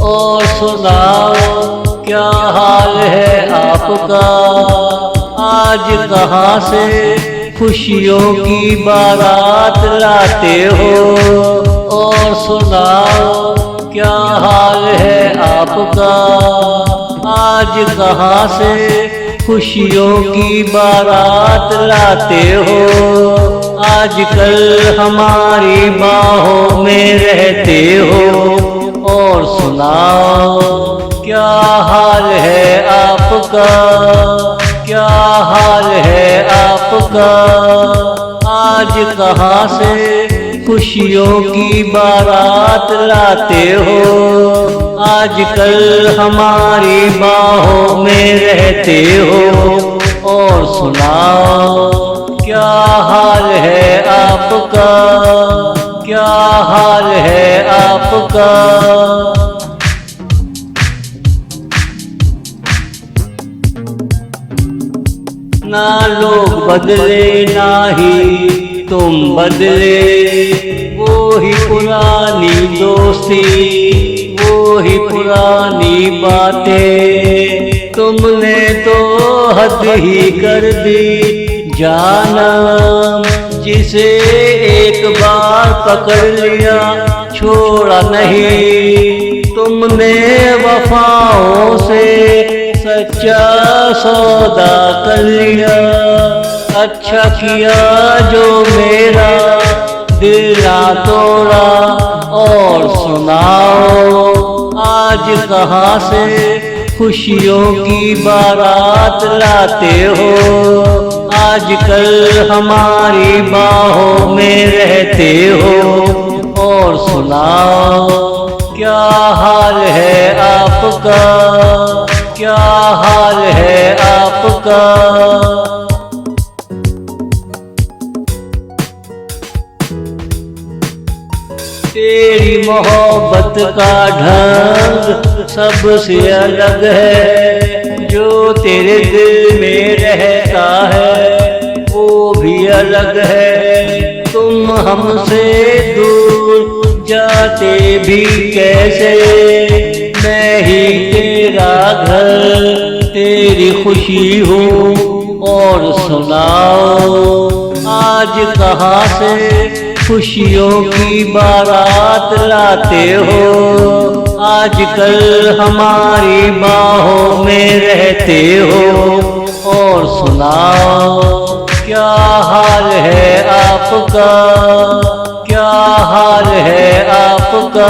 और सुनाओ क्या हाल है आपका। आज कहाँ से खुशियों की बारात लाते हो। और सुनाओ क्या हाल है आपका। आज कहाँ से खुशियों की बारात लाते हो। आजकल हमारी बाहों में रहते हो। और सुनाओ क्या हाल है आपका। क्या हाल है आपका। आज कहाँ से खुशियों की बारात लाते हो। आजकल हमारी बाहों में रहते हो। और सुनाओ क्या हाल है आपका। क्या हाल है आपका। ना लोग बदले ना ही तुम बदले। वो ही पुरानी दोस्ती वो ही पुरानी बातें। तुमने तो हद ही कर दी जानम। जिसे एक बार पकड़ लिया छोड़ा नहीं। तुमने वफाओं से सच्चा सौदा कर लिया। अच्छा किया जो मेरा दिल ना तोड़ा। और सुनाओ आज कहाँ से खुशियों की बारात लाते हो। आजकल हमारी बाहों में रहते हो। और सुनाओ क्या हाल है आपका। क्या हाल है आपका। तेरी मोहब्बत का ढंग सबसे अलग है। जो तेरे दिल में रहता है वो भी अलग है। तुम हमसे दूर जाते भी कैसे। मैं ही तेरा घर तेरी खुशी हूँ। और सुनाओ आज कहाँ से खुशियों की बारात लाते हो। आजकल हमारी बाहों में रहते हो। और सुनाओ क्या हाल है आपका। क्या हाल है आपका।